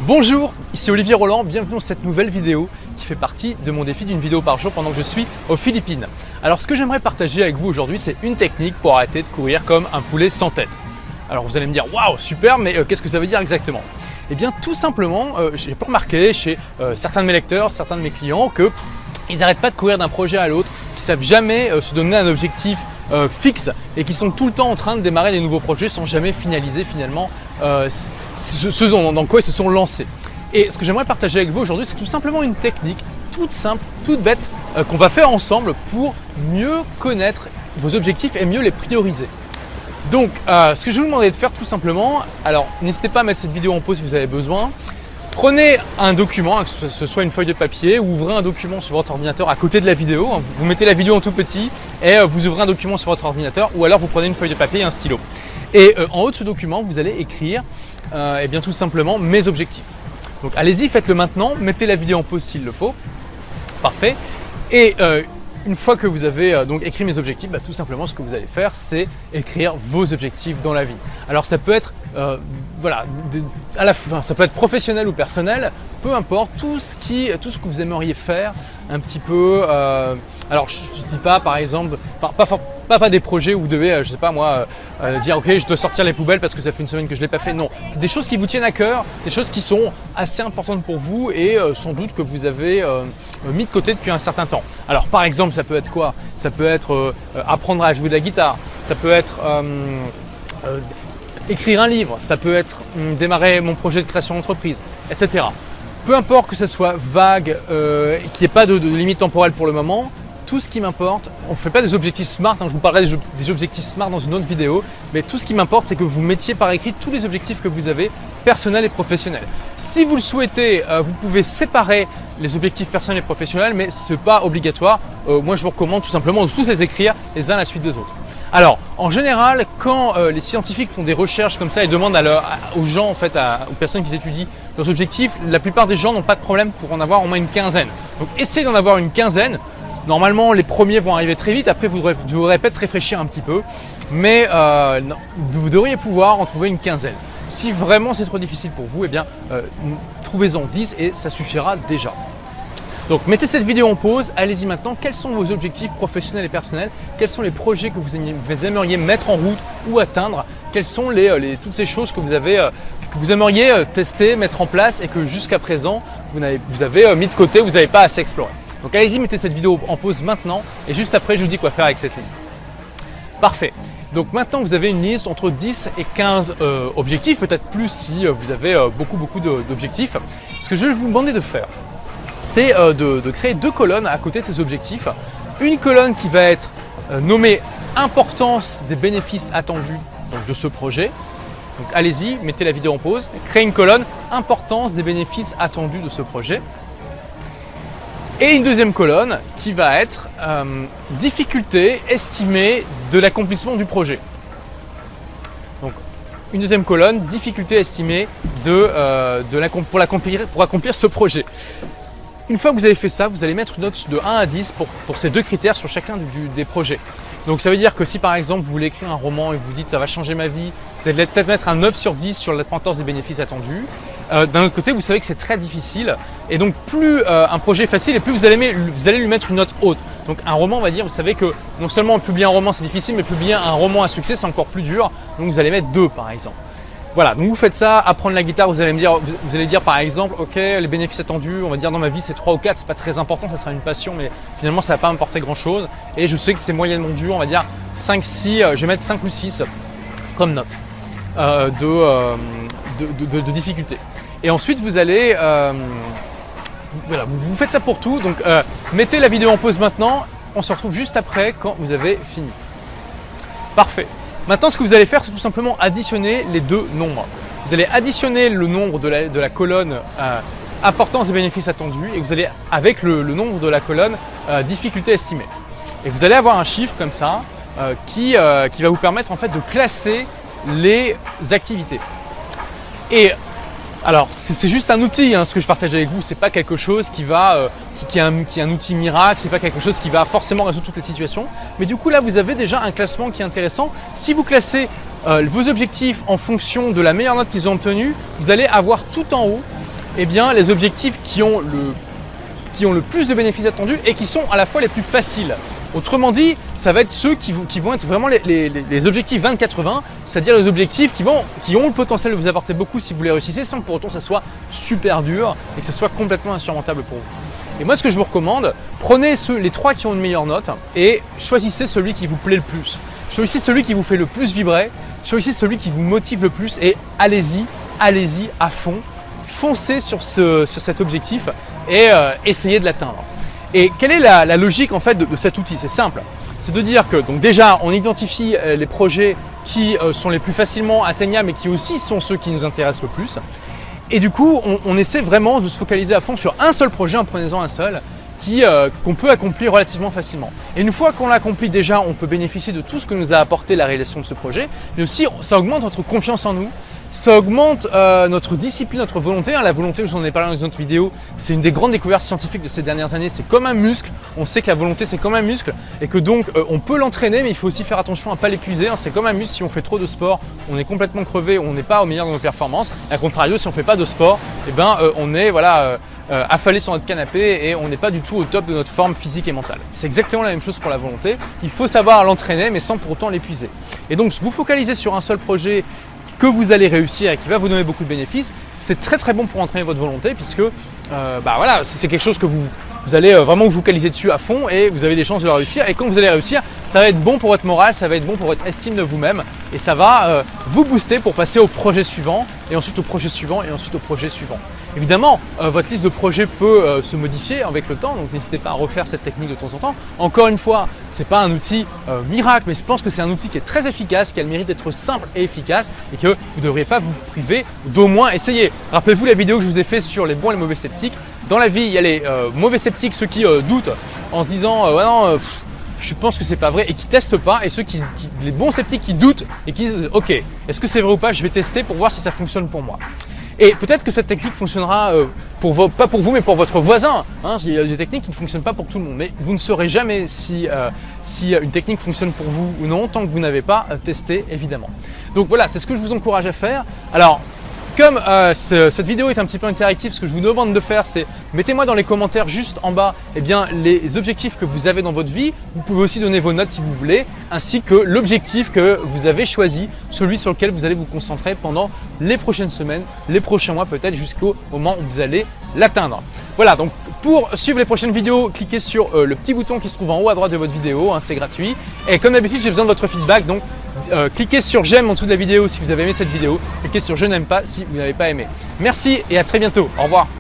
Bonjour, ici Olivier Roland, bienvenue dans cette nouvelle vidéo qui fait partie de mon défi d'une vidéo par jour pendant que je suis aux Philippines. Alors ce que j'aimerais partager avec vous aujourd'hui, c'est une technique pour arrêter de courir comme un poulet sans tête. Alors vous allez me dire waouh super, mais qu'est-ce que ça veut dire exactement? Eh bien tout simplement, j'ai remarqué chez certains de mes lecteurs, certains de mes clients qu'ils n'arrêtent pas de courir d'un projet à l'autre, qu'ils ne savent jamais se donner un objectif fixe et qui sont tout le temps en train de démarrer des nouveaux projets sans jamais finaliser finalement ce dans quoi ils se sont lancés. Et ce que j'aimerais partager avec vous aujourd'hui, c'est tout simplement une technique toute simple, toute bête qu'on va faire ensemble pour mieux connaître vos objectifs et mieux les prioriser. Donc ce que je vais vous demander de faire tout simplement, alors n'hésitez pas à mettre cette vidéo en pause si vous avez besoin. Prenez un document, que ce soit une feuille de papier, ou ouvrez un document sur votre ordinateur à côté de la vidéo. Vous mettez la vidéo en tout petit et vous ouvrez un document sur votre ordinateur, ou alors vous prenez une feuille de papier et un stylo. Et en haut de ce document, vous allez écrire eh bien, tout simplement mes objectifs. Donc allez-y, faites-le maintenant, mettez la vidéo en pause s'il le faut. Parfait. Et une fois que vous avez donc écrit mes objectifs, tout simplement ce que vous allez faire, c'est écrire vos objectifs dans la vie. Alors ça peut être voilà, à la fin, ça peut être professionnel ou personnel, peu importe, tout ce que vous aimeriez faire un petit peu. Alors je ne dis pas par exemple, pas des projets où vous devez, je sais pas moi, dire ok je dois sortir les poubelles parce que ça fait une semaine que je ne l'ai pas fait. Non, des choses qui vous tiennent à cœur, des choses qui sont assez importantes pour vous et sans doute que vous avez mis de côté depuis un certain temps. Alors par exemple ça peut être quoi? Ça peut être apprendre à jouer de la guitare, ça peut être écrire un livre, ça peut être démarrer mon projet de création d'entreprise, etc. Peu importe que ce soit vague, qu'il n'y ait pas de limite temporelle pour le moment, tout ce qui m'importe, on ne fait pas des objectifs SMART, je vous parlerai des objectifs SMART dans une autre vidéo, mais tout ce qui m'importe, c'est que vous mettiez par écrit tous les objectifs que vous avez, personnels et professionnels. Si vous le souhaitez, vous pouvez séparer les objectifs personnels et professionnels, mais ce n'est pas obligatoire. Moi, je vous recommande tout simplement de tous les écrire les uns à la suite des autres. Alors, en général, quand les scientifiques font des recherches comme ça et demandent aux gens, en fait, aux personnes qui étudient leurs objectifs, la plupart des gens n'ont pas de problème pour en avoir au moins une quinzaine. Donc, essayez d'en avoir une quinzaine. Normalement, les premiers vont arriver très vite. Après, vous devrez peut-être réfléchir un petit peu. Mais vous devriez pouvoir en trouver une quinzaine. Si vraiment c'est trop difficile pour vous, eh bien, trouvez-en 10 et ça suffira déjà. Donc mettez cette vidéo en pause, allez-y maintenant, quels sont vos objectifs professionnels et personnels? Quels sont les projets que vous aimeriez mettre en route ou atteindre? Quelles sont toutes ces choses que vous aimeriez tester, mettre en place et que jusqu'à présent vous avez mis de côté, vous n'avez pas assez exploré? Donc allez-y, mettez cette vidéo en pause maintenant et juste après je vous dis quoi faire avec cette liste. Parfait. Donc maintenant vous avez une liste entre 10 et 15 objectifs, peut-être plus si vous avez beaucoup d'objectifs. Ce que je vais vous demander de faire, c'est de créer deux colonnes à côté de ces objectifs. Une colonne qui va être nommée importance des bénéfices attendus de ce projet. Donc allez-y, mettez la vidéo en pause, créez une colonne importance des bénéfices attendus de ce projet. Et une deuxième colonne qui va être difficulté estimée de l'accomplissement du projet. Donc une deuxième colonne, difficulté estimée pour accomplir ce projet. Une fois que vous avez fait ça, vous allez mettre une note de 1 à 10 pour ces deux critères sur chacun des projets. Donc ça veut dire que si par exemple vous voulez écrire un roman et vous dites ça va changer ma vie, vous allez peut-être mettre un 9 sur 10 sur l'importance des bénéfices attendus. D'un autre côté, vous savez que c'est très difficile et donc plus un projet est facile et plus vous allez lui mettre une note haute. Donc un roman, on va dire, vous savez que non seulement publier un roman c'est difficile, mais publier un roman à succès c'est encore plus dur. Donc vous allez mettre 2 par exemple. Voilà, donc vous faites ça, apprendre la guitare, vous allez dire par exemple, ok, les bénéfices attendus, on va dire dans ma vie c'est 3 ou 4, c'est pas très important, ça sera une passion, mais finalement ça va pas m'apporter grand chose. Et je sais que c'est moyennement dur, on va dire 5, 6, je vais mettre 5 ou 6 comme note de difficulté. Et ensuite vous allez, voilà, vous faites ça pour tout, donc mettez la vidéo en pause maintenant, on se retrouve juste après quand vous avez fini. Parfait. Maintenant, ce que vous allez faire, c'est tout simplement additionner les deux nombres. Vous allez additionner le nombre de la colonne importance des bénéfices attendus et vous allez avec le nombre de la colonne difficulté estimée. Et vous allez avoir un chiffre comme ça qui va vous permettre en fait de classer les activités. Et alors, c'est juste un outil, ce que je partage avec vous, c'est pas quelque chose qui est un outil miracle, c'est pas quelque chose qui va forcément résoudre toutes les situations. Mais du coup, là, vous avez déjà un classement qui est intéressant. Si vous classez vos objectifs en fonction de la meilleure note qu'ils ont obtenue, vous allez avoir tout en haut eh bien, les objectifs qui ont le plus de bénéfices attendus et qui sont à la fois les plus faciles. Autrement dit, ça va être ceux qui vont être vraiment les objectifs 20-80, c'est-à-dire les objectifs qui ont le potentiel de vous apporter beaucoup si vous les réussissez, sans que pour autant ça soit super dur et que ça soit complètement insurmontable pour vous. Et moi, ce que je vous recommande, prenez les 3 qui ont une meilleure note et choisissez celui qui vous plaît le plus. Choisissez celui qui vous fait le plus vibrer, choisissez celui qui vous motive le plus et allez-y à fond. Foncez sur cet objectif et essayez de l'atteindre. Et quelle est la logique en fait de cet outil? C'est simple, c'est de dire que donc déjà on identifie les projets qui sont les plus facilement atteignables et qui aussi sont ceux qui nous intéressent le plus. Et du coup on essaie vraiment de se focaliser à fond sur un seul projet, en prenant un seul, qu'on peut accomplir relativement facilement. Et une fois qu'on l'accomplit déjà, on peut bénéficier de tout ce que nous a apporté la réalisation de ce projet, mais aussi ça augmente notre confiance en nous. Ça augmente notre discipline, notre volonté. La volonté, je vous en ai parlé dans une autre vidéo, c'est une des grandes découvertes scientifiques de ces dernières années. C'est comme un muscle. On sait que la volonté, c'est comme un muscle et que donc on peut l'entraîner, mais il faut aussi faire attention à ne pas l'épuiser. C'est comme un muscle, si on fait trop de sport, on est complètement crevé, on n'est pas au meilleur de nos performances. A contrario, si on ne fait pas de sport, on est affalé sur notre canapé et on n'est pas du tout au top de notre forme physique et mentale. C'est exactement la même chose pour la volonté. Il faut savoir l'entraîner, mais sans pour autant l'épuiser. Et donc, vous focalisez sur un seul projet que vous allez réussir et qui va vous donner beaucoup de bénéfices, c'est très très bon pour entraîner votre volonté puisque c'est quelque chose que vous allez vraiment vous focaliser dessus à fond et vous avez des chances de le réussir. Et quand vous allez réussir, ça va être bon pour votre morale, ça va être bon pour votre estime de vous-même et ça va vous booster pour passer au projet suivant et ensuite au projet suivant et ensuite au projet suivant. Évidemment, votre liste de projets peut se modifier avec le temps, donc n'hésitez pas à refaire cette technique de temps en temps. Encore une fois, ce n'est pas un outil miracle, mais je pense que c'est un outil qui est très efficace, qui a le mérite d'être simple et efficace et que vous ne devriez pas vous priver d'au moins essayer. Rappelez-vous la vidéo que je vous ai faite sur les bons et les mauvais sceptiques. Dans la vie, il y a les mauvais sceptiques, ceux qui doutent en se disant je pense que c'est pas vrai et qui testent pas, et les bons sceptiques qui doutent et qui disent ok, est-ce que c'est vrai ou pas, je vais tester pour voir si ça fonctionne pour moi. Et peut-être que cette technique fonctionnera pas pour vous, mais pour votre voisin. Il y a des techniques qui ne fonctionnent pas pour tout le monde, mais vous ne saurez jamais si une technique fonctionne pour vous ou non, tant que vous n'avez pas testé, évidemment. Donc voilà, c'est ce que je vous encourage à faire. Alors, comme cette vidéo est un petit peu interactive, ce que je vous demande de faire, c'est mettez-moi dans les commentaires juste en bas les objectifs que vous avez dans votre vie. Vous pouvez aussi donner vos notes si vous voulez, ainsi que l'objectif que vous avez choisi, celui sur lequel vous allez vous concentrer pendant les prochaines semaines, les prochains mois peut-être, jusqu'au moment où vous allez l'atteindre. Voilà, donc pour suivre les prochaines vidéos, cliquez sur le petit bouton qui se trouve en haut à droite de votre vidéo, c'est gratuit. Et comme d'habitude, j'ai besoin de votre feedback, donc cliquez sur j'aime en dessous de la vidéo si vous avez aimé cette vidéo, cliquez sur je n'aime pas si vous n'avez pas aimé. Merci et à très bientôt, au revoir.